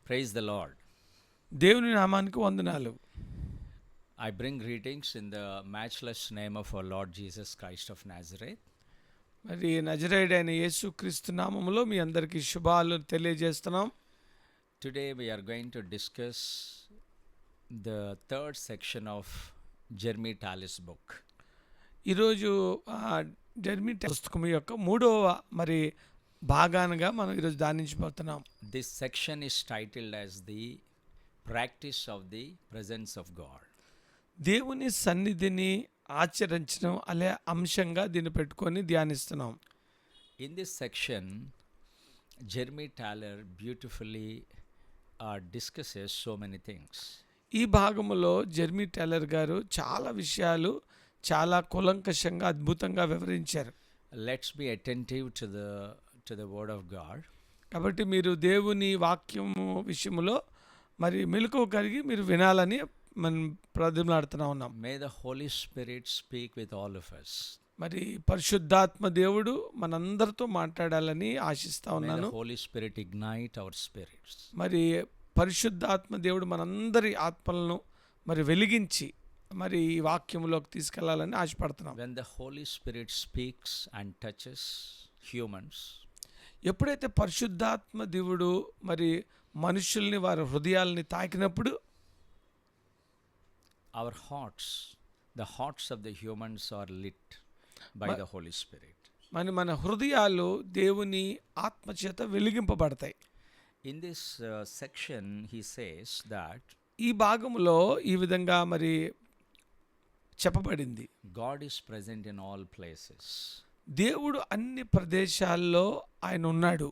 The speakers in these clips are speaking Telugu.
Praise the Lord. దేవుని నామానికి వందనాలు. I bring greetings in the matchless name of our Lord Jesus Christ of Nazareth. మరి నజరేయుడైన యేసుక్రీస్తు నామములో మీ అందరికీ శుభాలు తెలియజేస్తున్నాం. Today we are going to discuss the third section of Jeremy Tallis book. ఈరోజు జెర్మీ పుస్తకం యొక్క మూడవ మరి భాగానుగా మనం ఈరోజు ధ్యానించబోతున్నాం. This section is titled as the practice of the presence of God. దేవుని సన్నిధిని ఆచరించడం అనే అంశంగా దీన్ని పెట్టుకొని ధ్యానిస్తున్నాం. In this section, Jeremy Taller beautifully discusses so many things. ఈ భాగములో జెర్మీ టైలర్ గారు చాలా విషయాలు చాలా కూలంకషంగా అద్భుతంగా వివరించారు. Let's be attentive to the word of God. కాబట్టి మీరు దేవుని వాక్యము విషయములో మరి మెలకువ కలిగి మీరు వినాలని మనం ప్రార్థనలాడుతూ ఉన్నాం. May the Holy Spirit speak with all of us. మరి పరిశుద్ధాత్మ దేవుడు మనందరితో మాట్లాడాలని ఆశిస్తా May ఉన్నాను. the Holy Spirit ignite our spirits. మరి పరిశుద్ధాత్మ దేవుడు మనందరి ఆత్మలను మరి వెలిగించి మరి ఈ వాక్యములోకి తీసుకెళ్లాలని ఆశపడుతున్నాం. When the Holy Spirit speaks and touches humans, ఎప్పుడైతే పరిశుద్ధాత్మ దేవుడు మరి మనుషుల్ని వారి హృదయాలని తాకినప్పుడు our hearts, the hearts of the humans are lit by the Holy Spirit. మన హృదయాలు దేవుని ఆత్మచేత వెలిగింపబడతాయి. In this section, he says that ఈ భాగంలో ఈ విధంగా మరి చెప్పబడింది. God is present in all places. దేవుడు అన్ని ప్రదేశాల్లో ఆయన ఉన్నాడు.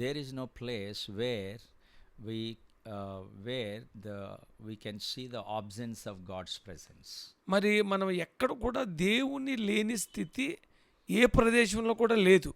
There is no place where we can see the absence of God's presence. మరి మనం ఎక్కడ కూడా దేవుని లేని స్థితి ఏ ప్రదేశంలో కూడా లేదు.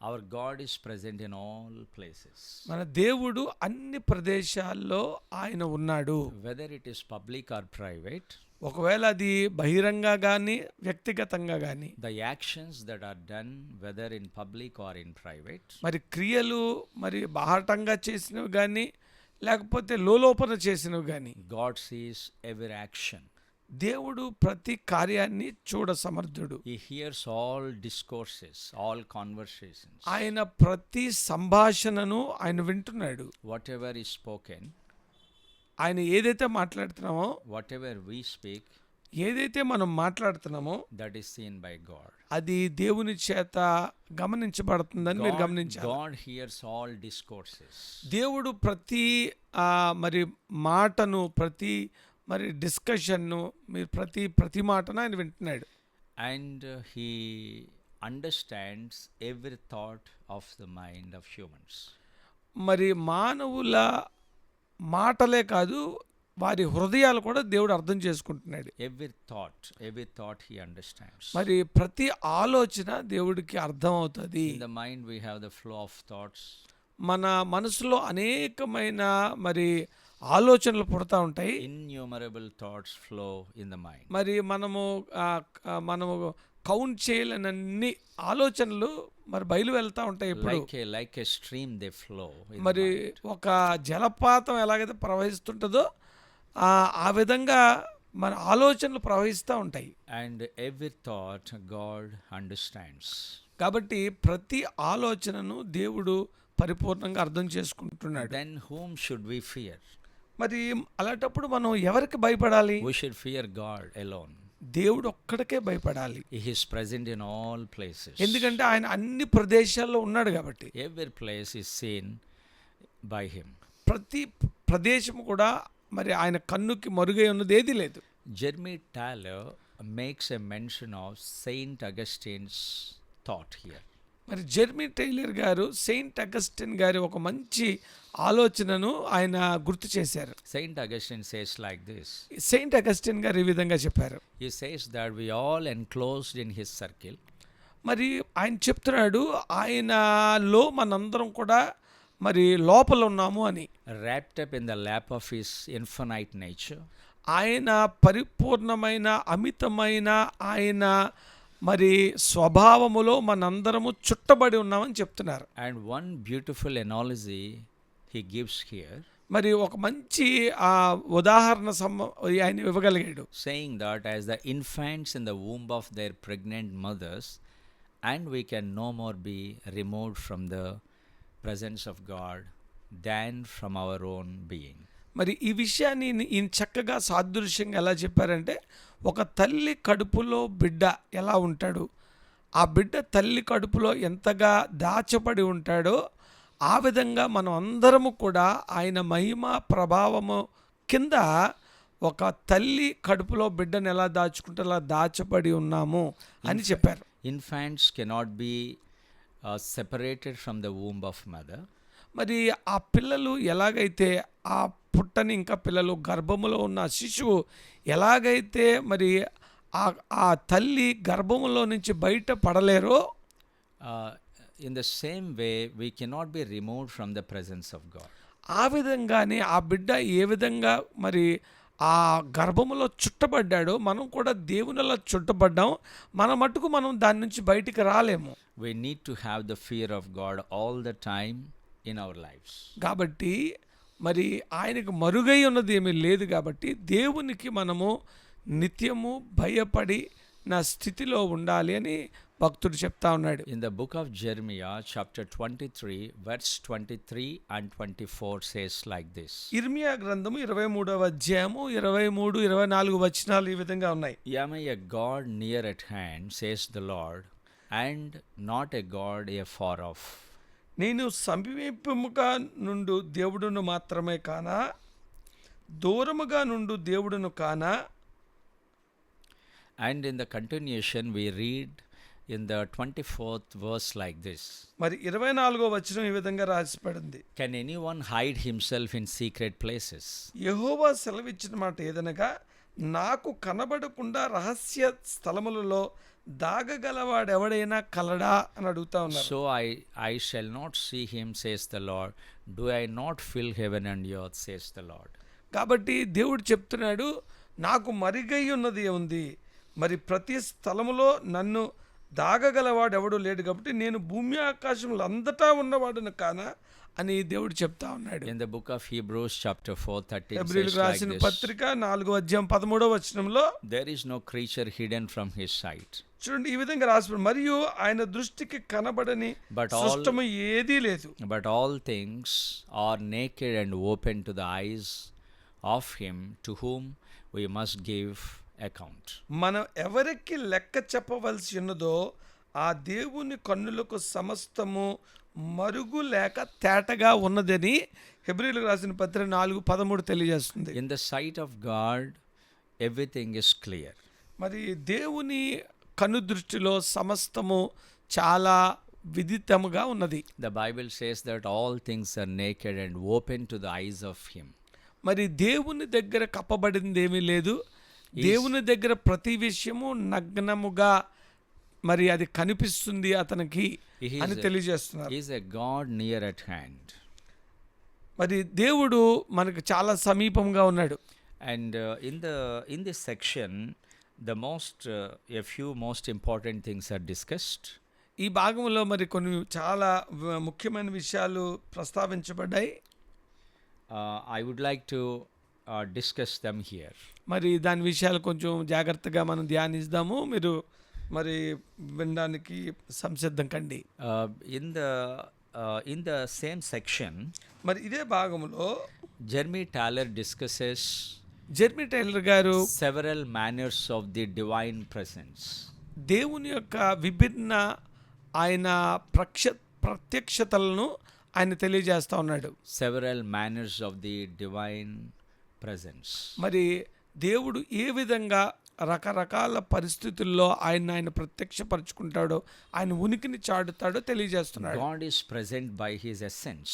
Our God is present in all places. మన దేవుడు అన్ని ప్రదేశాల్లో ఆయన ఉన్నాడు. Whether it is public or private, ఒకవేళ అది బహిరంగ కానీ వ్యక్తిగతంగా కానీ the actions that are done whether in public or in private, మరి క్రియలు మరి బాహటంగా చేసినవి కానీ లేకపోతే లోలోపన చేసినవి కానీ God sees every action. దేవుడు ప్రతి కార్యాన్ని చూడ సమర్థుడు. He hears all discourses, all conversations. ఆయన ప్రతి సంభాషణను ఆయన వింటున్నాడు. Whatever is spoken, ఆయన ఏదైతే మాట్లాడుతున్నామో whatever we speak, ఏదైతే మనం మాట్లాడుతున్నామో that is seen by God. అది దేవుని చేత గమనించబడుతుందని మీరు గమనించాలి. God hears all discourses. దేవుడు ప్రతి మరి మాటను ప్రతి మరి డిస్కషన్ను మీరు ప్రతి మాటను ఆయన వింటున్నాడు. And he understands every thought of the mind of humans. మరి మానవుల మాటలే కాదు వారి హృదయాలు కూడా దేవుడు అర్థం చేసుకుంటున్నాడు. Every thought he understands. మరి ప్రతి ఆలోచన దేవుడికి అర్థం అవుతుంది. In the mind we have the flow of thoughts. మన మనసులో అనేకమైన మరి ఆలోచనలు పుడతా ఉంటాయి. Innumerable thoughts flow in the mind. మరి మనము కౌంట్ చేయలేనన్ని ఆలోచనలు మరి బయలు వెళ్తా ఉంటాయి. ఇప్పుడు like a stream they flow in మరి the mind. ఒక జలపాతం ఎలాగైతే ప్రవహిస్తుంటుందో ఆ విధంగా మన ఆలోచనలు ప్రవహిస్తూ ఉంటాయి. And every thought God understands. కాబట్టి ప్రతి ఆలోచనను దేవుడు పరిపూర్ణంగా అర్థం చేసుకుంటున్నాడు. Then whom should we fear? మరి అలాంటప్పుడు మనం ఎవరికి భయపడాలి? We should fear God alone. దేవుడు ఒక్కడికే భయపడాలి. He is present in all places. ఎందుకంటే ఆయన అన్ని ప్రదేశాల్లో ఉన్నాడు కాబట్టి. Every place is seen by him. ప్రతి ప్రదేశం కూడా మరి ఆయన కన్నుకి మరుగై ఉన్నది ఏదీ లేదు. Jeremy Taller makes a mention of Saint Augustine's thought here. మరి జెర్మీ టైలర్ గారు సెయింట్ అగస్టిన్ గారి ఒక మంచి ఆలోచనను ఆయన గుర్తు చేశారు. Saint Augustine says like this. Saint Augustine గారు ఈ విధంగా చెప్పారు. He says that we all enclosed in his circle. మరి ఆయన చెప్తున్నాడు ఆయనలో మనందరం కూడా మరి లోపల ఉన్నాము అని. Wrapped up in the lap of his infinite nature. ఆయన పరిపూర్ణమైన అమితమైన ఆయన మరి స్వభావములో మనందరము చుట్టబడి ఉన్నామని చెప్తున్నారు. And one beautiful analogy he gives here. మరి ఒక మంచి ఉదాహరణ ఆయన ఇవ్వగలిగాడు. saying that as the infants in the womb of their pregnant mothers, and we can no more be removed from the presence of God than from our own being. మరి ఈ విషయాన్ని ఈయన చక్కగా సాదృశ్యంగా ఎలా చెప్పారంటే, ఒక తల్లి కడుపులో బిడ్డ ఎలా ఉంటాడు, ఆ బిడ్డ తల్లి కడుపులో ఎంతగా దాచబడి ఉంటాడో ఆ విధంగా మనం అందరము కూడా ఆయన మహిమ ప్రభావము కింద ఒక తల్లి కడుపులో బిడ్డను ఎలా దాచుకుంటే అలా దాచబడి ఉన్నాము అని చెప్పారు. Infants cannot be separated from the womb of mother. మరి ఆ పిల్లలు ఎలాగైతే ఆ పుట్టని ఇంకా పిల్లలు గర్భములో ఉన్న శిశువు ఎలాగైతే మరి ఆ తల్లి గర్భములో నుంచి బయట పడలేరో, In the same way, we cannot be removed from the presence of God. ఆ విధంగానే ఆ బిడ్డ ఏ విధంగా మరి ఆ గర్భములో చుట్టబడ్డాడో మనం కూడా దేవునిలా చుట్టబడ్డాం. మన మట్టుకు మనం దాని నుంచి బయటికి రాలేము. We need to have the fear of God all the time in our lives. కాబట్టి మరి ఆయనకు మరుగై ఉన్నది ఏమీ లేదు. కాబట్టి దేవునికి మనము నిత్యము భయపడి నా స్థితిలో ఉండాలి అని భక్తుడు చెప్తా ఉన్నాడు. In the book of Jeremiah, chapter 23, verse 23 and 24 says like this. ఇర్మియా గ్రంథము 23వ అధ్యాయము 23, 24 వచనాలు ఈ విధంగా ఉన్నాయి. Am I a God near at hand, says the Lord, and not a God afar off? నేను సమీపముగా నుండు దేవుడును మాత్రమే కానా, దూరముగా నుండు దేవుడును కానా. And in the continuation we read in the 24th verse like this. మరి 24వ వచనం ఈ విధంగా రాసిపడింది. Can anyone hide himself in secret places? యెహోవా సెలవిచ్చిన మాట ఏదనగా, నాకు కనబడకుండా రహస్య స్థలములలో దాగగలవాడెవడైనా కలడా అని అడుగుతా ఉన్నారు. So I shall not see him, says the Lord. Do I not fill heaven and earth, says the Lord. కాబట్టి దేవుడు చెప్తున్నాడు, నాకు మరిగై ఉన్నది ఉంది, మరి ప్రతి స్థలములో నన్ను దాగగలవాడు ఎవడు లేడు, కాబట్టి నేను భూమి ఆకాశములు అంతటా ఉన్నవాడును కానా అని దేవుడు చెప్తా ఉన్నాడు. In the book of Hebrews chapter 4:13 హెబ్రీయులకు says like రాసిన this. పత్రిక 4వ అధ్యాయం 13వ వచనంలో There is no creature hidden from his sight. చూడండి ఈ విధంగా రాసి, మరియు ఆయన దృష్టికి కనబడని సృష్టము ఏదీ లేదు. But all things are naked and open to the eyes of him to whom we must give account. మనం ఎవరికి లెక్క చెప్పవలసి ఉన్నదో ఆ దేవుని కన్నులకు సమస్తము మరుగు లేక తేటగా ఉన్నదని హెబ్రీయులకు రాసిన పత్రిక 4:13 తెలియజేస్తుంది. In the sight of God everything is clear. మరి దేవుని కన్ను దృష్టిలో సమస్తము చాలా విదితముగా ఉన్నది. The Bible says that all things are naked and open to the eyes of him. మరి దేవుని దగ్గర కప్పబడింది ఏమీ లేదు. దేవుని దగ్గర ప్రతి విషయము నగ్నముగా మరి అది కనిపిస్తుంది అతనికి అని తెలియజేస్తున్నారు. He is a God near at hand. మరి దేవుడు మనకు చాలా సమీపంగా ఉన్నాడు. And in this section a few most important things are discussed. ఈ భాగంలో మరి కొన్ని చాలా ముఖ్యమైన విషయాలు ప్రస్తావించబడ్డాయి. I would like to discuss them here. మరి దాని విషయాలు కొంచెం జాగ్రత్తగా మనం ధ్యానిద్దాము. మీరు మరి వినడానికి సంసిద్ధం కండి. In the same section, మరి ఇదే భాగంలో Jeremy Taylor discusses Jeremy Taylor గారు several manners of the divine presence. దేవుని యొక్క విభిన్న ఆయన ప్రత్యక్షతలను ఆయన తెలియజేస్తా ఉన్నాడు. Several manners of the divine presence. మరి దేవుడు ఏ విధంగా రకరకాల పరిస్థితుల్లో ఆయన ప్రత్యక్షపరుచుకుంటాడో, ఆయన ఉనికిని చాటుతాడో తెలియజేస్తున్నాడు. God is present by his essence.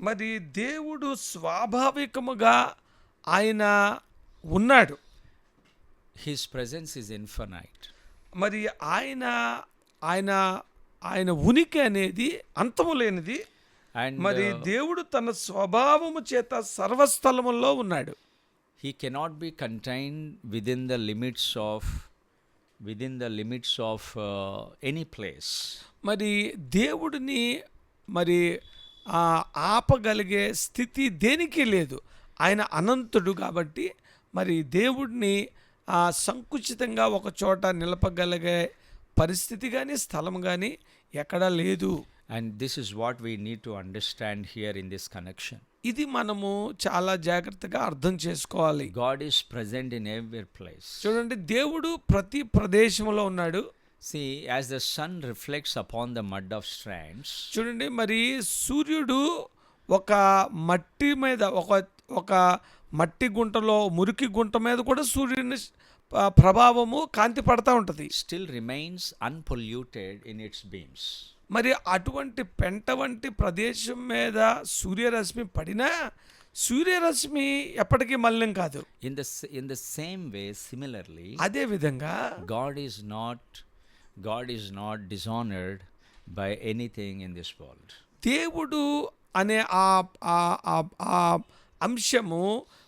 మరి దేవుడు స్వాభావికముగా ఆయన ఉన్నాడు. His presence is infinite. మరి ఆయన ఉనికి అనేది అంతము లేనిది. And మరి దేవుడు తన స్వభావము చేత సర్వస్థలములో ఉన్నాడు. he cannot be contained within the limits of any place. మరి దేవుడిని మరి ఆపగలిగే స్థితి దేనికి లేదు. ఆయన అనంతుడు కాబట్టి మరి దేవుడిని సంకుచితంగా ఒక చోట నిలపగలిగే పరిస్థితి కానీ స్థలం కానీ ఎక్కడా లేదు. And this is what we need to understand here in this connection. ఇది మనము చాలా జాగ్రత్తగా అర్థం చేసుకోవాలి. God is present in every place. చూడండి, దేవుడు ప్రతి ప్రదేశంలో ఉన్నాడు. See, as the sun reflects upon the mud of strands, చూడండి, మరి సూర్యుడు ఒక మట్టి మీద ఒక మట్టి గుంటలో మురికి గుంట మీద కూడా సూర్యుని ప్రభావము కాంతి పడతా ఉంటుంది. still remains unpolluted in its beams. మరి అటువంటి పెంట వంటి ప్రదేశం మీద సూర్యరశ్మి పడినా సూర్యరశ్మి ఎప్పటికీ మలినం కాదు. In the same way, similarly, అదే విధంగా God is not dishonored by anything in this world. దేవుడు అనే ఆ అంశము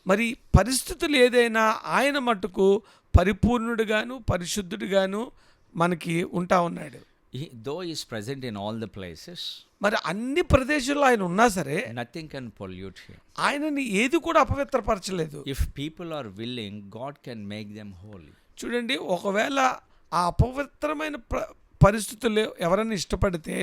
మరి పరిస్థితులు ఏదైనా ఆయన మట్టుకు పరిపూర్ణుడుగాను పరిశుద్ధుడుగాను మనకి ఉంటా ఉన్నాడు. Though he is present in all the places, మరి అన్ని ప్రదేశాల్లో ఆయన ఉన్నా సరే nothing can pollute him. ఆయనని ఏది కూడా అపవిత్రపరచలేదు. If people are willing, God can make them holy. చూడండి, ఒకవేళ ఆ అపవిత్రమైన పరిస్థితులు ఎవరైనా ఇష్టపడితే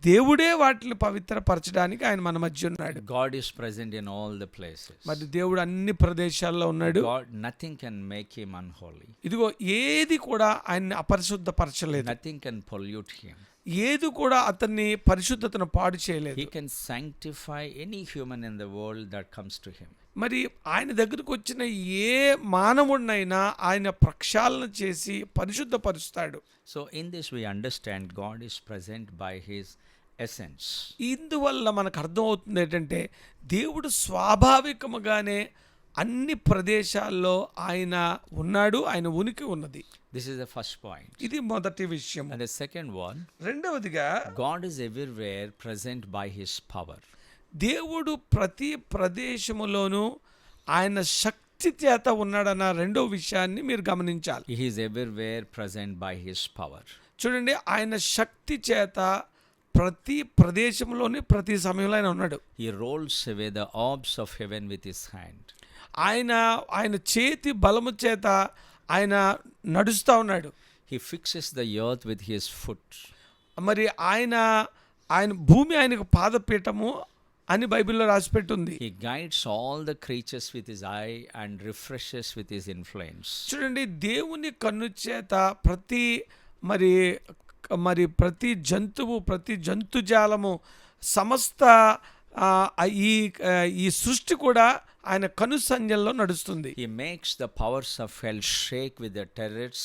దేవుడే వాటిని పవిత్రపరచడానికి ఆయన మన మధ్య ఉన్నాడు. God is present in all the places. మరి దేవుడు అన్ని ప్రదేశాల్లో ఉన్నాడు. Nothing can make him unholy. ఇదిగో ఏది కూడా ఆయన్ని అపరిశుద్ధపరచలేదు. Nothing can pollute him. ఏది కూడా అతన్ని పరిశుద్ధతను పాడు చేయలేదు. He can sanctify any human in the world that comes to him. మరి ఆయన దగ్గరకు వచ్చిన ఏ మానవుడినైనా ఆయన ప్రక్షాళన చేసి పరిశుద్ధపరుస్తాడు. So in this we understand God is present by his essence. ఇందువల్ల మనకు అర్థమవుతుంది ఏంటంటే దేవుడు స్వాభావికముగానే అన్ని ప్రదేశాల్లో ఆయన ఉన్నాడు, ఆయన ఉనికి ఉన్నది. This is the first point. ఇది మొదటి విషయం. And the second one, రెండవదిగా God is everywhere present by his power. దేవుడు ప్రతి ప్రదేశములోనూ ఆయన శక్తి చేత ఉన్నాడన్న రెండో విషయాన్ని మీరు గమనించాలి. He is everywhere present by his power. చూడండి, ఆయన శక్తి చేత ప్రతి ప్రదేశంలోని ప్రతి సమయంలో ఆయన ఉన్నాడు. He rolls away the orbs of heaven with his hand. ఆయన చేతి బలము చేత ఆయన నడుస్తూ ఉన్నాడు. He fixes the earth with his foot. మరి ఆయన భూమి ఆయనకు పాదపీఠము అని బైబిల్లో రాసిపెట్టుంది. He guides all the creatures with his eye and refreshes with his influence. చూడండి, దేవుని కన్ను చేత ప్రతి జంతువు, ప్రతి జంతుజాలము, సమస్త ఈ సృష్టి కూడా ఆయన కను సంజ్ఞల్లో నడుస్తుంది. He makes the powers of hell shake with the terrors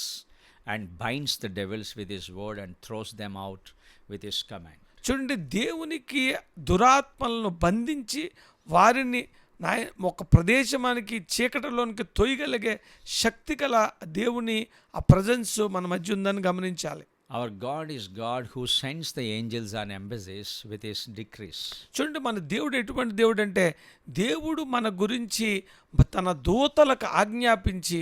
and binds the devils with his word and throws them out with his command. చూడండి, దేవునికి దురాత్మలను బంధించి వారిని ఒక ప్రదేశానికి చీకటిలోనికి తొయ్యగలిగే శక్తి గల దేవుని ఆ ప్రజెన్స్ మన మధ్య ఉందని గమనించాలి. Our God is God who sends the angels on embassies with his decrees. చూడండి, మన దేవుడు ఎటువంటి దేవుడు అంటే దేవుడు మన గురించి తన దూతలకు ఆజ్ఞాపించి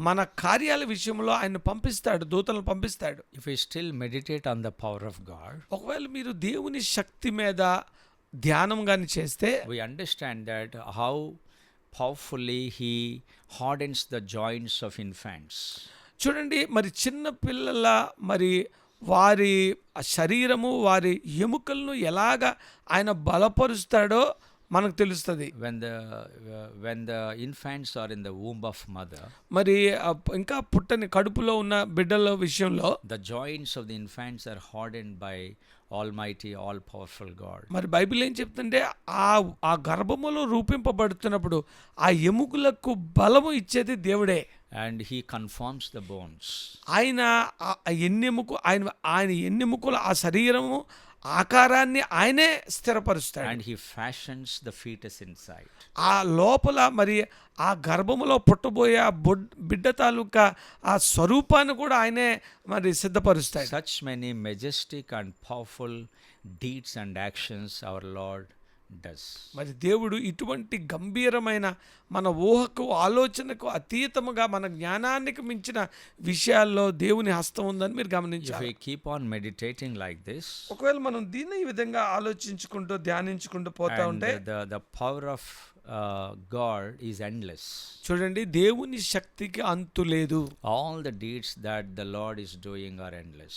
మన కార్యాల విషయంలో ఆయన పంపిస్తాడు, దూతలను పంపిస్తాడు. If we still meditate on the power of God, ఒకవేళ మీరు దేవుని శక్తి మీద ధ్యానం గాని చేస్తే we understand that how powerfully he hardens the joints of infants. చూడండి, మరి చిన్న పిల్లల వారి శరీరము, వారి ఎముకలను ఎలాగ ఆయన బలపరుస్తాడో మనకు తెలుస్తుంది. When the infants are in the womb of mother, మరి ఇంకా పుట్టని కడుపులో ఉన్న బిడ్డల విషయంలో the joints of the infants are hardened by Almighty, all powerful God. మరి బైబిల్ ఏం చెప్తుంటే ఆ గర్భములో రూపింపబడుతున్నప్పుడు ఆ ఎముకలకు బలము ఇచ్చేది దేవుడే. And he conforms the bones. ఆయన ఎన్నెముకల ఆ శరీరము ఆకారాన్ని ఆయనే స్థిరపరుస్తాడు. And he fashions the fetus inside. ఆ లోపల మరి ఆ గర్భములో పుట్టబోయే ఆ బిడ్డ తాలూకా ఆ స్వరూపాన్ని కూడా ఆయనే మరి సిద్ధపరుస్తాడు. Such many majestic and powerful deeds and actions our Lord does. మరి దేవుడు ఇటువంటి గంభీరమైన మన ఊహకు ఆలోచనకు అతీతముగా మన జ్ఞానానికి మించిన విషయాల్లో దేవుని హస్తం ఉందని మీరు If గమనించాలి. we keep on meditating like this, ఒకవేళ మనం దీన్ని ఈ విధంగా ఆలోచించుకుంటూ ధ్యానించుకుంటూ పోతా and ఉంటే the power of God is endless. చూడండి, దేవుని శక్తికి అంతు లేదు. All the deeds that the Lord is doing are endless.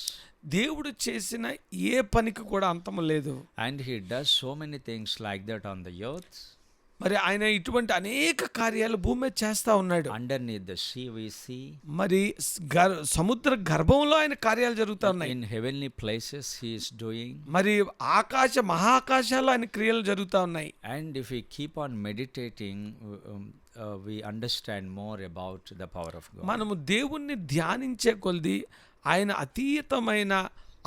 దేవుడు చేసిన ఏ పనికి కూడా అంతము లేదు. And He does so many things like that on the earth. మరి ఆయన ఇటువంటి అనేక కార్యాలు భూమి మీద చేస్తా ఉన్నాడు. Underneath the sea we see. మరి సముద్ర గర్భంలో ఆయన కార్యాలు జరుగుతూ ఉన్నాయి. In heavenly places He is doing. మరి మహాకాశాల్లో ఆయన క్రియలు జరుగుతూ ఉన్నాయి. And if we keep on meditating, we understand more about the power of God. మనము దేవుణ్ణి ధ్యానించే కొలది ఆయన అతీతమైన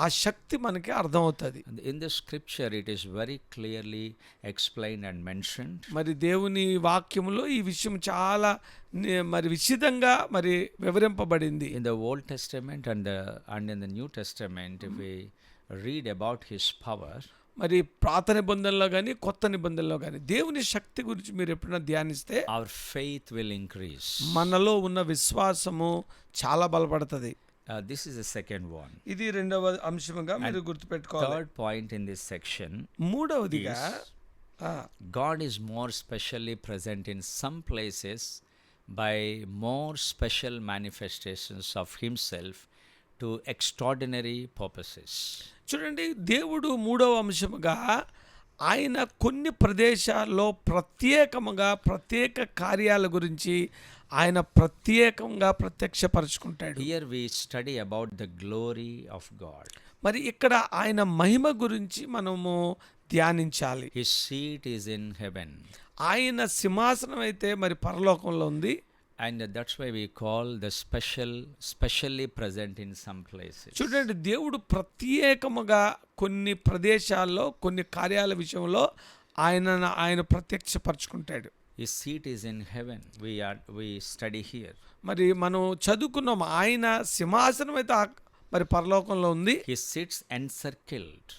ఆ శక్తి మనకి అర్థమవుతుంది. And in the scripture it is very clearly explained and mentioned. మరి దేవుని వాక్యములో ఈ విషయం చాలా మరి విశదంగా మరి వివరింపబడింది. In the Old Testament and in the New Testament, if we read about His power, మరి పాత నిబంధనలో కానీ కొత్త నిబంధనలో కానీ దేవుని శక్తి గురించి మీరు ఎప్పుడైనా ధ్యానిస్తే our faith will increase. మనలో ఉన్న విశ్వాసము చాలా బలపడుతుంది. This is the second one. ఇది రెండవ అంశంగా మీరు గుర్తుపెట్టుకోవాలి. Third point in this section, మూడవదిగా God is more specially present in some places by more special manifestations of Himself to extraordinary purposes. చూడండి, దేవుడు మూడవ అంశముగా ఆయన కొన్ని ప్రదేశాల్లో ప్రత్యేకముగా ప్రత్యేక కార్యాల గురించి ఆయన ప్రత్యేకంగా ప్రత్యక్షపరచుకుంటాడు. Here we study about the glory of God. మరి ఇక్కడ ఆయన మహిమ గురించి మనము ధ్యానించాలి. His seat is in heaven. ఆయన సింహాసనం అయితే మరి పరలోకంలో ఉంది. And that's why we call the specially present in some places. చూడండి, దేవుడు ప్రత్యేకముగా కొన్ని ప్రదేశాల్లో కొన్ని కార్యాల విషయంలో ఆయన ప్రత్యక్షపరచుకుంటాడు. His seat is in heaven. We study here. మరి మనం చదువుకున్నాం, ఆయన సింహాసనం అయితే మరి పరలోకంలో ఉంది. He sits encircled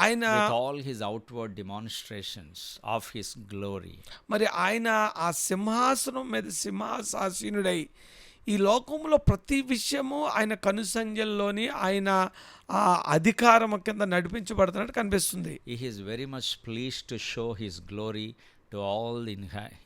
ఆయన with all His outward demonstrations of His glory. మరి ఆయన ఆ సింహాసనం మీద సింహాసీనుడై ఈ లోకంలో ప్రతి విషయము ఆయన కనుసంజల్లోని ఆయన ఆ అధికారం కింద నడిపించబడుతున్నట్టు కనిపిస్తుంది. He is very much pleased to show His glory to all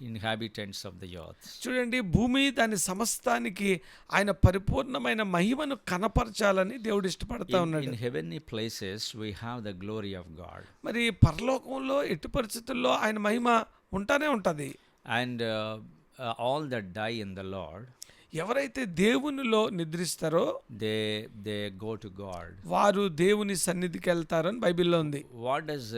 inhabitants of the earth. చూడండి, భూమి దాని సమస్తానికి ఆయన పరిపూర్ణమైన మహిమను కనపరచాలని దేవుడు ఇష్టపడతా ఉన్నాడు. In heavenly places we have the glory of God. మరి పరలోకంలో ఎట్టి పరిస్థితుల్లో ఆయన మహిమ ఉంటానే ఉంటది. And all that die in the Lord, ఎవరైతే దేవునిలో నిద్రిస్తారో they go to God. వారు దేవుని సన్నిధికి వెళ్తారని బైబిల్లో ఉంది. What does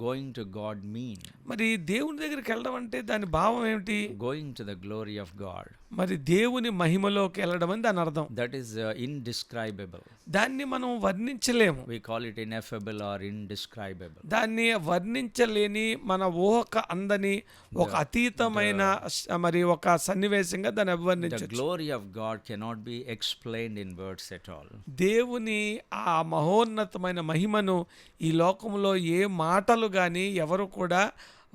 going to God mean? మరి దేవుని దగ్గరికి వెళ్ళడం అంటే దాని భావం ఏమిటి? Going to the glory of God. మరి దేవుని మహిమలోకి వెళ్ళడం అని దాని అర్థం. That is indescribable. దాన్ని మనం వర్ణించలేము. We call it ineffable or indescribable. దాన్ని వర్ణించలేని మన ఊహక అందని ఒక అతీతమైన మరి ఒక సన్నివేశంగా దాన్ని The వర్ణించవచ్చు. glory of God cannot be explained in words at all. దేవుని ఆ మహోన్నతమైన మహిమను ఈ లోకంలో ఏ మాటలు కానీ ఎవరు కూడా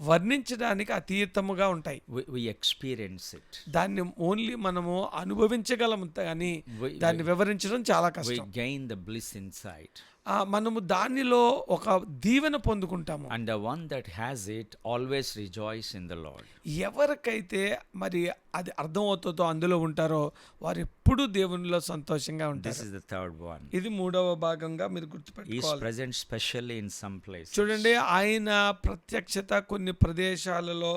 వర్ణించడానికి అతీతముగా ఉంటాయి. We experience it. దాన్ని ఓన్లీ మనము అనుభవించగలము కానీ దాన్ని వివరించడం చాలా We కష్టం. gain the bliss inside. మనము దానిలో ఒక దీవెన పొందుకుంటాము. And the one that has it always rejoice in the Lord. ఎవరికైతే మరి అది అర్థమవుతుందో అందులో ఉంటారో వారు ఎప్పుడూ దేవునిలో సంతోషంగా This ఉంటారు. is the third one. ఇది మూడవ భాగంగా మీరు He is గుర్తుపెట్టుకోవాలి. present specially in some places. చూడండి, ఆయన ప్రత్యక్షత కొన్ని ప్రదేశాలలో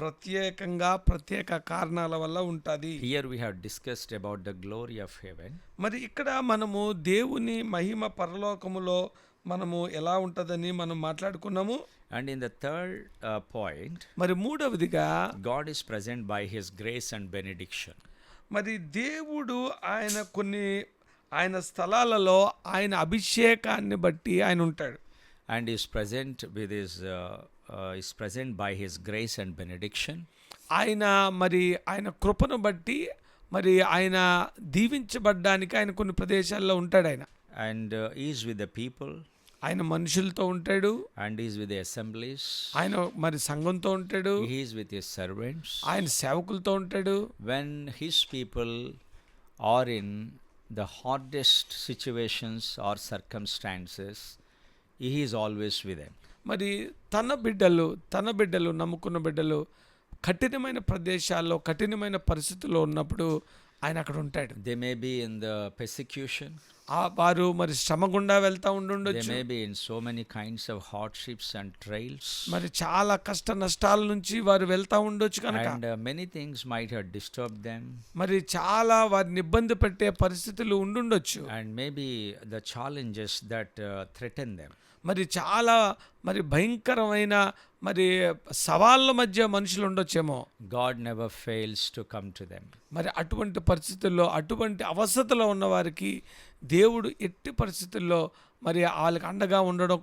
ప్రత్యేకంగా ప్రత్యేక కారణాల వల్ల ఉంటుంది. Here we have discussed about the glory of heaven. మరి ఇక్కడ మనము దేవుని మహిమ పరలోకములో మనము ఎలా ఉంటుందని మనం మాట్లాడుకున్నాము. And in the third point, మరి మూడవదిగా God is present by His grace and benediction. మరి దేవుడు ఆయన స్థలాలలో ఆయన అభిషేకాన్ని బట్టి ఆయన ఉంటాడు. And is present with His is present by His grace and benediction. ఆయన కృపను బట్టి మరి ఆయన దీవించబడ్డానికి ఆయన కొన్ని ప్రదేశాల్లో ఉంటాడు. ఆయన And He is with the people. ఆయన మనుషులతో ఉంటాడు, and he is with the assemblies, ఆయన మరి సంఘంతో ఉంటాడు, he is with his servants. ఆయన సేవకులతో ఉంటాడు. When his people are in the hardest situations or circumstances, he is always with them. మరి తన బిడ్డలు నమ్ముకున్న బిడ్డలు కఠినమైన ప్రదేశాల్లో కఠినమైన పరిస్థితుల్లో ఉన్నప్పుడు ఆయన అక్కడ ఉంటాడు. They may be in the persecution, వారు మరి శ్రమ గుండా వెళ్తా they ఉండుండొచ్చు, may be in so many kinds of hardships and trials, మరి చాలా కష్ట నష్టాల నుంచి వారు వెళ్తా ఉండొచ్చు కనుక and many things might have disturbed them, మరి చాలా వారిని ఇబ్బంది పెట్టే పరిస్థితులు ఉండుండొచ్చు, and maybe the challenges that threaten them. మరి చాలా మరి భయంకరమైన మరి సవాళ్ళ మధ్య మనుషులు ఉండొచ్చేమో. God never fails to come to them. మరి అటువంటి పరిస్థితుల్లో అటువంటి అవస్థలో ఉన్న వారికి దేవుడు ఎట్టి పరిస్థితుల్లో మరి వాళ్ళకి అండగా ఉండడం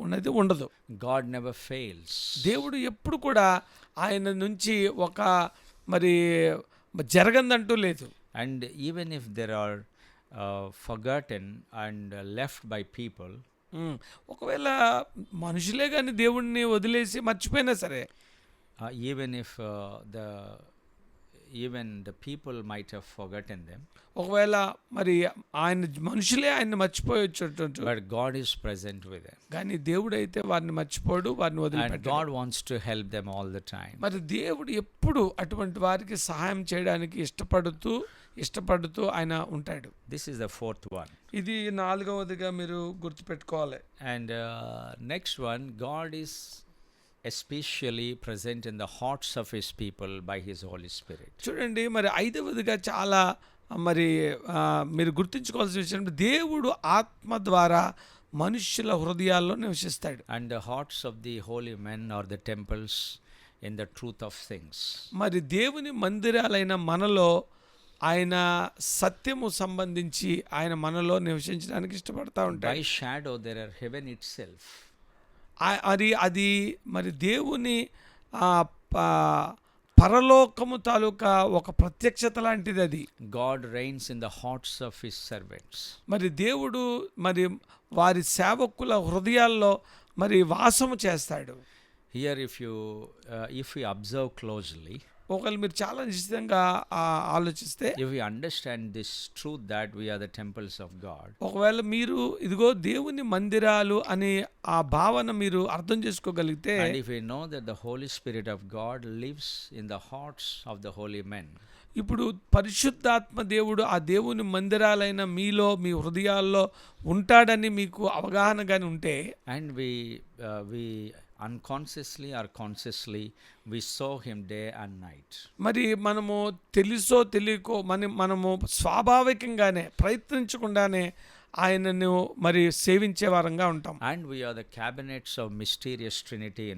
ఉన్నది ఉండదు. God never fails. దేవుడు ఎప్పుడు కూడా ఆయన నుంచి ఒక మరి జరగందంటూ లేదు. And even if there are forgotten and left by people, ఒకవేళ మనుషులే కానీ దేవుడిని వదిలేసి మర్చిపోయినా సరే, even if even the people might have forgotten them, ఒకవేళ మరి మనుషులే ఆయన్ని మర్చిపోయొచ్చు, but God is present with them, కానీ దేవుడు అయితే వారిని మర్చిపోడు, వారిని and వదిలిపెట్టాడు. God wants to help them all the time. మరి దేవుడు ఎప్పుడు అటువంటి వారికి సహాయం చేయడానికి ఇష్టపడుతూ ఆయన ఉంటాడు. This is the fourth one. ఇది 4వదిగా మీరు గుర్తుపెట్టుకోవాలి. And next one, God is especially present in the hearts of his people by his Holy Spirit. చూడండి, మరి 5వదిగా చాలా మరి మీరు గుర్తుంచుకోవాల్సిన విషయం, దేవుడు ఆత్మ ద్వారా మనుష్యుల హృదయాల్లో నివసిస్తాడు. And the hearts of the holy men are the temples in the truth of things. మరి దేవుని మందిరాలైన మనలో ఆయన సత్యము సంబంధించి ఆయన మనలో నివసించడానికి ఇష్టపడతా ఉంటాడు. By shadow there are heaven itself. అది మరి దేవుని పరలోకము తాలూకా ఒక ప్రత్యక్షత లాంటిది అది. God reigns in the hearts of his servants. మరి దేవుడు మరి వారి సేవకుల హృదయాల్లో మరి వాసము చేస్తాడు. Here if we observe closely, ఒకవేళ మీరు చాలా నిశ్చితంగా ఆలోచిస్తే, if we understand this truth that we are the temples of God, ఒకవేళ మీరు ఇదిగో దేవుని మందిరాలు అనే ఆ భావన మీరు అర్థం చేసుకోగలిగితే, and if we know that the Holy Spirit of God lives in the hearts of the holy men, ఇప్పుడు పరిశుద్ధాత్మ దేవుడు ఆ దేవుని మందిరాలైన మీలో మీ హృదయాల్లో ఉంటాడని మీకు అవగాహనగాని ఉంటే, and we unconsciously or consciously we saw him day and night, మరి మనము తెలుసో తెలియకో మనము స్వాభావికంగానే ప్రయత్నించకుండానే ఆయనను మరి సేవించే వారంగా ఉంటాం. and we are the cabinets of mysterious Trinity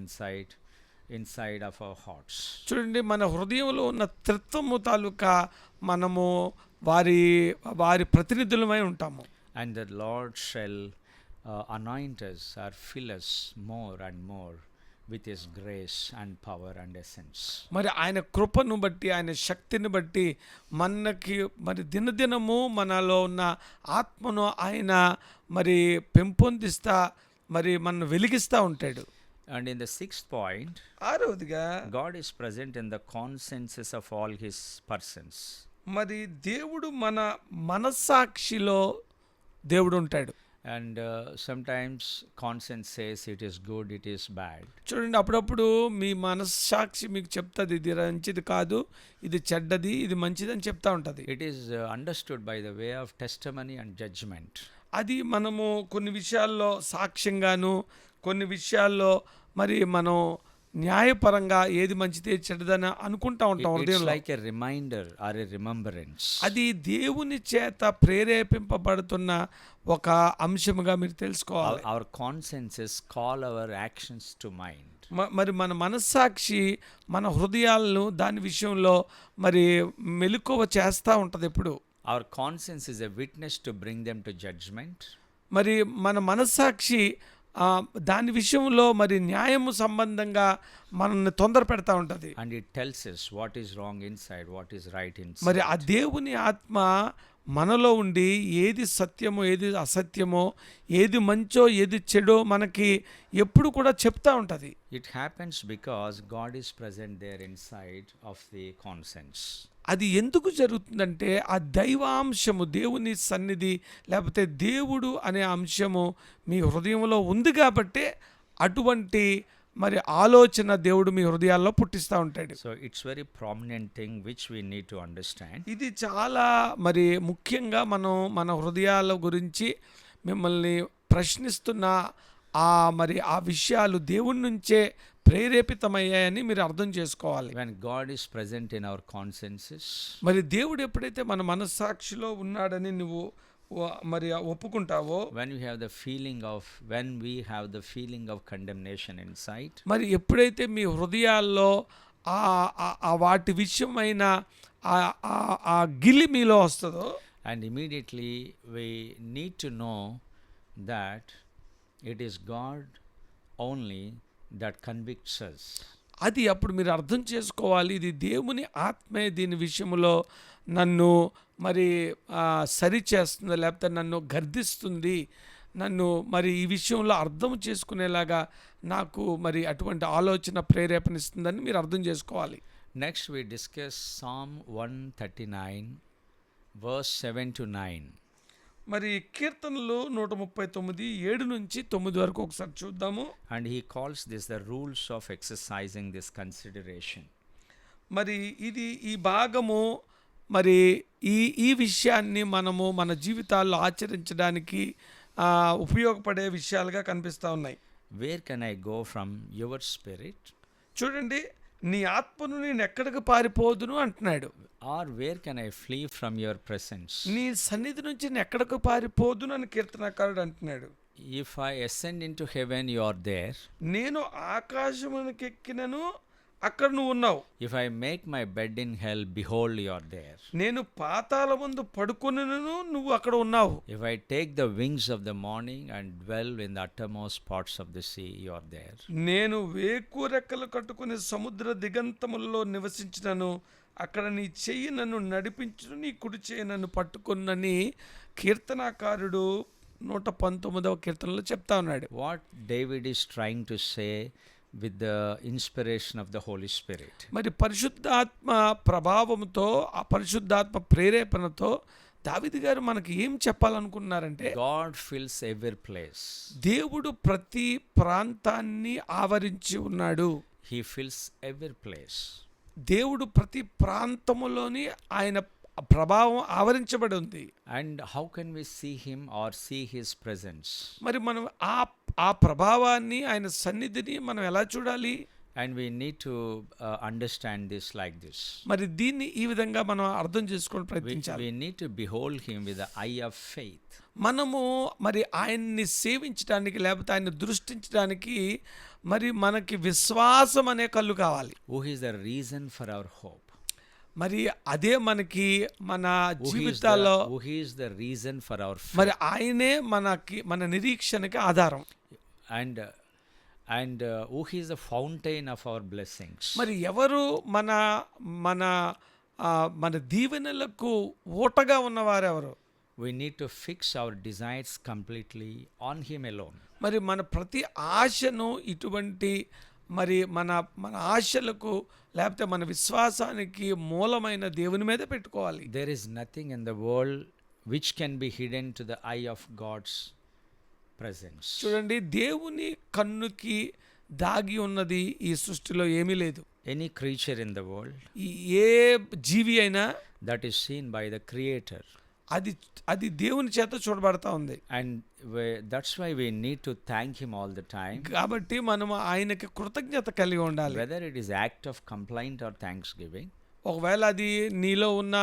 inside of our hearts. చూడండి, మన హృదయంలో ఉన్న త్రిత్వము తాలూకా మనము వారి ప్రతినిధులమై ఉంటాము. And the Lord shall anoint us or fill us more and more with his grace and power and essence. మరి ఆయన కృపను బట్టి ఆయన శక్తిని బట్టి మనకి మరి దినదినము మనలో ఉన్న ఆత్మను ఆయన మరి పెంపొందిస్తా మరి మనను వెలిగిస్తూ ఉంటాడు. And in the sixth point, 6వదిగా God is present in the consciences of all his persons. మరి దేవుడు మన మనస్సాక్షిలో దేవుడు ఉంటాడు. And sometimes conscience says it is good, it is bad. చూడండి, అప్పుడప్పుడు మీ మనస్సాక్షి మీకు చెప్తుంది ఇది మంచిది కాదు, ఇది చెడ్డది, ఇది మంచిది అని చెప్తా ఉంటుంది. It is understood by the way of testimony and judgment. అది మనము కొన్ని విషయాల్లో సాక్ష్యంగాను, కొన్ని విషయాల్లో మరి మనం న్యాయపరంగా ఏది మంచిది చెడ్డదని అనుకుంటా ఉంటాం. It's like a reminder or a remembrance. అది దేవుని చేత ప్రేరేపింపబడుతున్న ఒక అంశముగా మీరు తెలుసుకోవాలి. Our consciences call our actions to mind. మరి మన మనస్సాక్షి మన హృదయాలను దాని విషయంలో మరి మెలకువ చేస్తూ ఉంటుంది ఎప్పుడు. Our conscience is a witness to bring them to judgment. మరి మన మనస్సాక్షి దాని విషయంలో మరి న్యాయము సంబంధంగా మనల్ని తొందర పెడతా ఉంటుంది. And it tells us what is wrong inside, what is right మరి ఆ inside. దేవుని ఆత్మ మనలో ఉండి ఏది సత్యమో ఏది అసత్యమో ఏది మంచో ఏది చెడో మనకి ఎప్పుడు కూడా చెప్తా ఉంటుంది. It happens because God is present there inside of the conscience. అది ఎందుకు జరుగుతుందంటే ఆ దైవాంశము దేవుని సన్నిధి లేకపోతే దేవుడు అనే అంశము మీ హృదయంలో ఉంది కాబట్టే అటువంటి మరి ఆలోచన దేవుడు మీ హృదయాల్లో పుట్టిస్తూ ఉంటాడు. So it's very prominent thing which we need to understand. ఇది చాలా మరి ముఖ్యంగా మనం మన హృదయాల గురించి మిమ్మల్ని ప్రశ్నిస్తున్న మరి ఆ విషయాలు దేవుడి నుంచే ప్రేరేపితమయ్యాయని మీరు అర్థం చేసుకోవాలి. When God is present in our consciences, మరి దేవుడు ఎప్పుడైతే మన మనస్సాక్షిలో ఉన్నాడని నువ్వు మరి ఒప్పుకుంటావో, when we have the feeling of condemnation inside, మరి ఎప్పుడైతే మీ హృదయాల్లో ఆ వాటి విషయమైన ఆ గిలి మీలో వస్తుందో, and immediately we need to know that it is God only that convicts us. అది అప్పుడు మీరు అర్థం చేసుకోవాలి, ఇది దేవుని ఆత్మే దీని విషయంలో నన్ను మరి సరి చేస్తుంది, లేకపోతే నన్ను గర్దిస్తుంది, నన్ను మరి ఈ విషయంలో అర్థం చేసుకునేలాగా నాకు మరి అటువంటి ఆలోచన ప్రేరేపణిస్తుందని మీరు అర్థం చేసుకోవాలి. Next we discuss Psalm 139 verse 7 to 9. మరి కీర్తనలు 139 7 నుంచి 9 వరకు ఒకసారి చూద్దాము. And he calls this the rules of exercising this consideration. మరి ఇది ఈ భాగము మరి ఈ విషయాన్ని మనము మన జీవితాల్లో ఆచరించడానికి ఉపయోగపడే విషయాలుగా కనిపిస్తూ ఉన్నాయి. Where can I go from your spirit? చూడండి, నీ ఆత్మను నేను ఎక్కడికి పారిపోదును అంటున్నాడు. Or where can I flee from your presence? నీ సన్నిధి నుంచి నేను ఎక్కడికి పారిపోదును అని కీర్తనకారుడు అంటున్నాడు. If I ascend into heaven, you are there. నేను ఆకాశమునకు ఎక్కినను అక్కడ నువ్వు ఉన్నావు. If I make my bed in hell, behold, you are there. నేను పాతాళమందు పడుకొనును నువ్వు అక్కడ ఉన్నావు. If I take the wings of the morning and dwell in the uttermost parts of the sea, you are there. నేను వేకు రెక్కలు కట్టుకుని సముద్ర దిగంతములలో నివసించినను అక్కడ నీ చెయ్యి నన్ను నడిపించును, నీ కుడి చెయ్యి నన్ను పట్టుకున్నని కీర్తనాకారుడు 119వ కీర్తనలో చెప్తా ఉన్నాడు. What David is trying to say with the inspiration of the Holy Spirit. మరి పరిశుద్ధాత్మ ప్రభావంతో ఆ పరిశుద్ధాత్మ ప్రేరేపణతో దావీదు గారు మనకి ఏం చెప్పాలనుకున్నారంటే, God fills every place. దేవుడు ప్రతి ప్రాంతాన్ని ఆవరించి ఉన్నాడు. He fills every place. దేవుడు ప్రతి ప్రాంతములోని ఆయన ప్రభావం ఆవరించబడి ఉంది. And how can we see him or see his presence? మరి మనం ఆ ప్రభావాన్ని ఆయన సన్నిధిని మనం ఎలా చూడాలి? And we need to understand this like this. మరి దీన్ని ఈ విధంగా మనం అర్థం చేసుకొని ప్రయత్నించాలి. We need to behold him with the eye of faith. మనము మరి ఆయన్ని సేవించడానికి లేకపోతే ఆయన దృష్టించడానికి మరి మనకి విశ్వాసం అనే కళ్ళు కావాలి. Who is the reason for our hope? మరి అదే మనకి మన జీవితాల్లో Who is the reason for our faith? మరి ఆయనే మన నిరీక్షణకి ఆధారం. And who is the fountain of our blessings? మరి ఎవరు మన మన మన దీవెనలకు ఊటగా ఉన్నవారు ఎవరు? We need to fix our desires completely on him alone. మరి మన ప్రతి ఆశను ఇటువంటి మరి మన ఆశలకు లేకపోతే మన విశ్వాసానికి మూలమైన దేవుని మీద పెట్టుకోవాలి. There is nothing in the world which can be hidden to the eye of God's presence. చూడండి, దేవుని కన్నుకి దాగి ఉన్నది ఈ సృష్టిలో ఏమీ లేదు. Any creature in the world ఏ జీవి అయినా that is seen by the Creator. అది దేవుని చేత చూడబడతా ఉంది. And that's why we need to thank him all the time. కాబట్టి మనం ఆయనకి కృతజ్ఞత కలిగి ఉండాలి. Whether it is act of complaint or thanksgiving. ఒకవేళ అది నీలో ఉన్న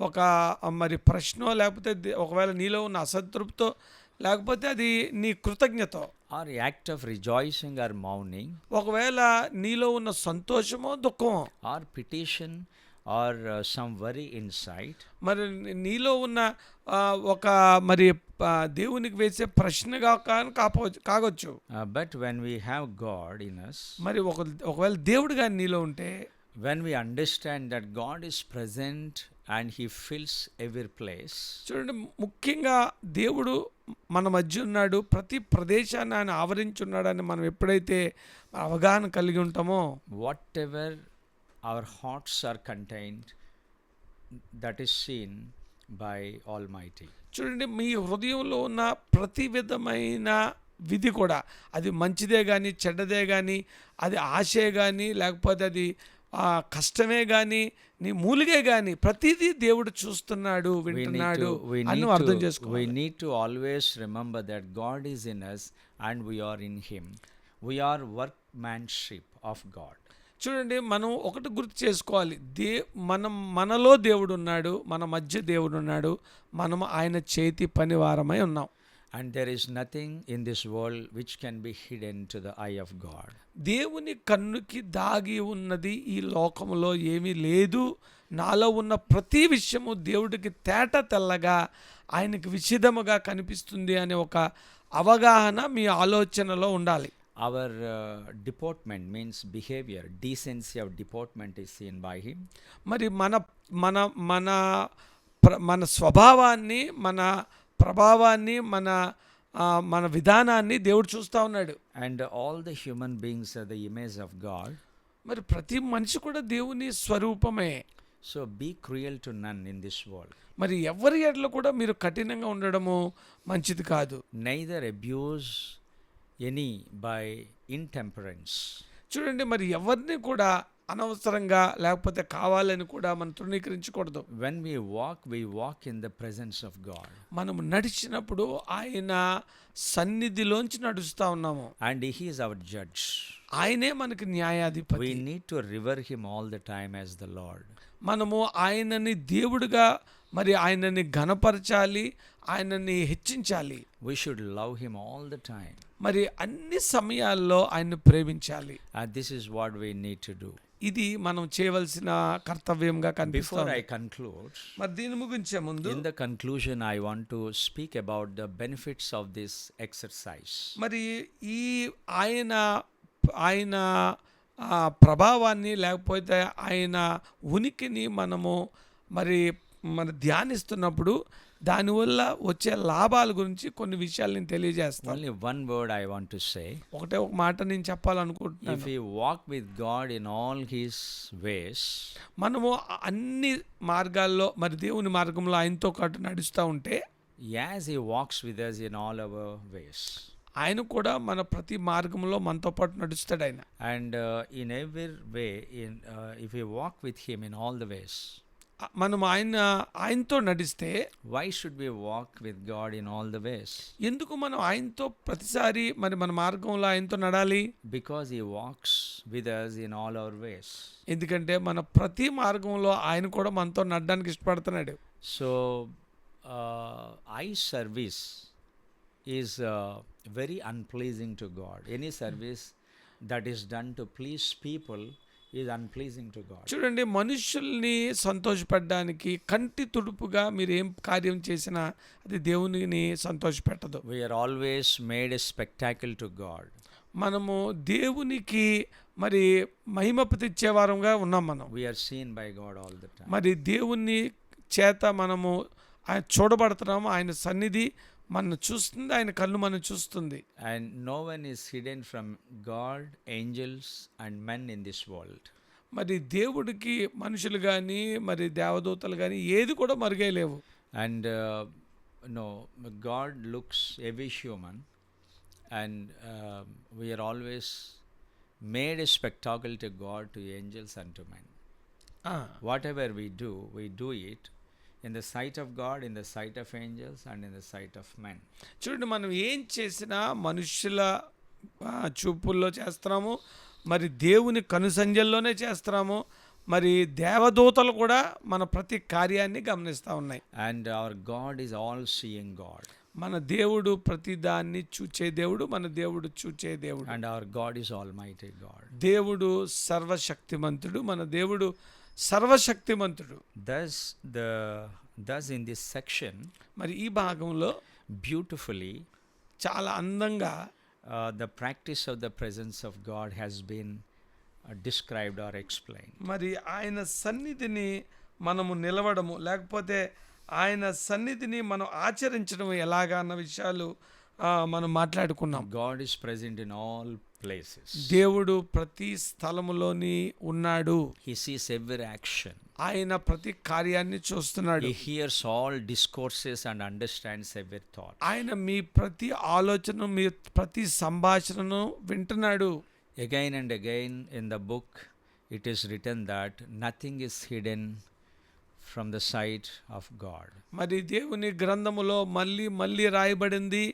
ఒక మరి ప్రశ్నో లేకపోతే ఒకవేళ నీలో ఉన్న అసంతృప్తో లేకపోతే అది నీ కృతజ్ఞత, or act of rejoicing or mourning, ఒకవేళ నీలో ఉన్న సంతోషమో దుఃఖమో, or petition or some worry inside. మరి నీలో ఉన్న ఒక మరి దేవునికి వేసే ప్రశ్నగా కాగొచ్చు. But when we have God in us, మరి ఒకవేళ దేవుడు కానీ నీలో ఉంటే, when we understand that God is present and He fills every place, చూడండి, ముఖ్యంగా దేవుడు మన మధ్య ఉన్నాడు, ప్రతి ప్రదేశాన్ని ఆయన ఆవరించున్నాడని మనం ఎప్పుడైతే అవగాహన కలిగి ఉంటామో, whatever our hearts are contained, that is seen by Almighty. చూడండి, మీ హృదయంలో ఉన్న ప్రతి విధమైన విధి కూడా, అది మంచిదే కానీ చెడ్డదే కానీ, అది ఆశే కానీ లేకపోతే అది కష్టమే కానీ నీ మూలిగే కానీ, ప్రతిదీ దేవుడు చూస్తున్నాడు, వింటున్నాడు అని అర్థం చేసుకోవాలి. We need to always remember that God is in us and we are in Him. We are workmanship of God. చూడండి, మనం ఒకటి గుర్తు చేసుకోవాలి, మనలో దేవుడు ఉన్నాడు, మన మధ్య దేవుడు ఉన్నాడు, మనం ఆయన చేతి పనివారమై ఉన్నాం. And there is nothing in this world which can be hidden to the eye of God. దేవుని కన్నుకి దాగి ఉన్నది ఈ లోకంలో ఏమీ లేదు. నాలో ఉన్న ప్రతి విషయము దేవుడికి తేట తెల్లగా, ఆయనకి విశిదముగా కనిపిస్తుంది అనే ఒక అవగాహన మీ ఆలోచనలో ఉండాలి. Our deportment means behavior, decency of deportment is seen by Him. మరి మన స్వభావాన్ని, మన ప్రభావాన్ని, మన విధానాన్ని దేవుడు చూస్తూ ఉన్నాడు. And all the human beings are the image of God. మరి ప్రతి మనిషి కూడా దేవుని స్వరూపమే. So be cruel to none in this world. మరి ఎవరి ఎడల కూడా మీరు కఠినంగా ఉండడము మంచిది కాదు. Neither abuse any by intemperance. చూడండి, మరి ఎవరిని కూడా అనవసరంగా లేకపోతే కావాలని కూడా మనం తృణీకరించకూడదు. When we walk in the presence of God. మనం నడిచినప్పుడు ఆయన సన్నిధిలోంచి నడుస్తా ఉన్నాము. And He is our judge. ఆయనే మనకి న్యాయాధిపతి. We need to revere Him all the time as the Lord. మనము ఆయనని దేవుడిగా, మరి ఆయనని ఘనపరచాలి, ఆయనని హెచ్చించాలి. We should love Him all the time. మరి అన్ని సమయాల్లో ఆయన్ని ప్రేమించాలి. And this is what we need to do. ఇది మనం చేయవలసిన కర్తవ్యంగా Before కనిపిస్తుంది. I conclude, మరి దీని ముగించే ముందు, in the conclusion I want to speak about the benefits of this exercise. మరి ఈ ఆయన ప్రభావాన్ని లేకపోతే ఆయన ఉనికిని మనము మన ధ్యానిస్తున్నప్పుడు దానివల్ల వచ్చే లాభాల గురించి కొన్ని విషయాలు నేను తెలియజేస్తాను. Only one word I want to say. ఒకటే ఒక మాట నేను చెప్పాలనుకుంటున్నాను. If we walk with God in all His ways, మనము అన్ని మార్గాల్లో మరి దేవుని మార్గంలో ఆయనతో పాటు నడుస్తూ ఉంటే, as He walks with us in all our ways, ఆయన కూడా మన ప్రతి మార్గంలో మనతో పాటు నడుస్తాడు ఆయన. and in every way, if we walk with Him in all the ways, మనం ఆయనతో నడిస్తే, why should we walk with God in all the ways? ఎందుకు మనం ఆయనతో ప్రతిసారి మన మార్గంలో ఆయనతో నడాలి? Because He walks with us in all our ways. ఎందుకంటే మన ప్రతి మార్గంలో ఆయన కూడా మనతో నడడానికి ఇష్టపడుతున్నాడు. So eye service is very unpleasing to God. Any service that is done to please people is unpleasing to God. చూడండి, మనుషుల్ని సంతోషపెట్టడానికి కంటి తుడుపుగా మీరు ఏం కార్యం చేసినా అది దేవునిని సంతోషపెట్టదు. We are always made a spectacle to God. మనము దేవునికి మరి మహిమపు తెచ్చేవారంగా ఉన్నాం. మనం We are seen by God all the time. మరి దేవుని చేత మనము ఆయన చూడబడుతున్నాము. ఆయన సన్నిధి మన చూస్తుంది, ఆయన కళ్ళు మనం చూస్తుంది. And no one is hidden from God, angels and men in this world. మరి దేవుడికి మనుషులు కానీ మరి దేవదూతలు కానీ ఏది కూడా మరుగైలేవు. And no, God looks every human, and we are always made a spectacle to God, to angels and to men. Whatever we do it in the sight of God, in the sight of angels and in the sight of men. చూడండి, మనం ఏం చేసినా మనుషుల చూపుల్లో చేస్తున్నాము, మరి దేవుని కనుసంజల్లోనే చేస్తున్నాము, మరి దేవదూతలు కూడా మన ప్రతి కార్యాన్ని గమనిస్తూ ఉన్నాయి. And our God is all seeing God. మన దేవుడు ప్రతి దాన్ని చూచే దేవుడు, మన దేవుడు చూచే దేవుడు. And our God is almighty God. దేవుడు సర్వశక్తిమంతుడు, మన దేవుడు సర్వశక్తిమంతుడు. Thus in this section, మరి ఈ భాగంలో beautifully, చాలా అందంగా the practice of the presence of God has been described or explained. మరి ఆయన సన్నిధిని మనము నిలవడము, లేకపోతే ఆయన సన్నిధిని మనం ఆచరించడం ఎలాగా అన్న విషయాలు మనం మాట్లాడుకున్నాం. God is present in all places. దేవుడు ప్రతి స్థలములోని ఉన్నాడు. He sees every action. ఆయన ప్రతి కార్యాన్ని చూస్తున్నాడు. He hears all discourses and understands every thought. ఆయన మీ ప్రతి ఆలోచన, మీ ప్రతి సంభాషణను వింటున్నాడు. Again and again in the book it is written that nothing is hidden from the sight of God. మరి దేవుని గ్రంథములో మళ్ళీ మళ్ళీ రాయబడింది,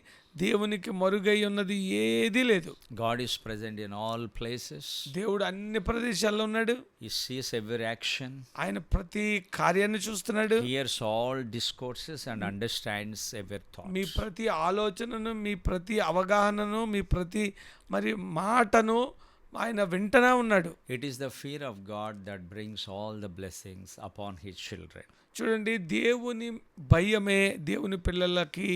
దేవునికి మరుగై ఉన్నది ఏదీ లేదు. God is present in all places. దేవుడు అన్ని ప్రదేశాల్లో ఉన్నాడు. He sees every action. ఆయన ప్రతి కార్యాన్ని చూస్తున్నాడు. Hears all discourses and understands every thought. మీ ప్రతి ఆలోచనను, మీ ప్రతి అవగాహనను, మీ ప్రతి మరి మాటను ఆయన వింటనే ఉన్నాడు. It is the fear of God that brings all the blessings upon his children. చూడండి, దేవుని భయమే దేవుని పిల్లలకి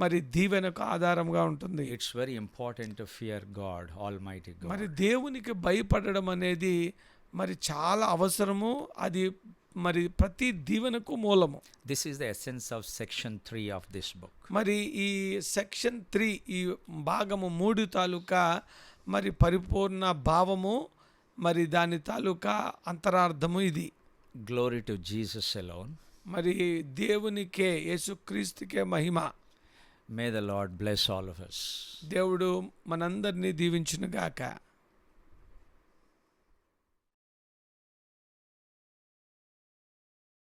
మరి దీవెనకు ఆధారంగా ఉంటుంది. It's very important to fear God, Almighty God. మరి దేవునికి భయపడడం అనేది మరి చాలా అవసరము. అది మరి ప్రతి దీవెనకు మూలము. This is the essence of section 3 of this book. మరి ఈ సెక్షన్ 3, ఈ భాగము 3 తాలూకా మరి పరిపూర్ణ భావము, మరి దాని తాలూకా అంతరార్థము ఇది. Glory to Jesus alone. మరి దేవునికే, యేసుక్రీస్తుకే మహిమ. May the Lord bless all of us. దేవుడు మనందరినీ దీవించును గాక.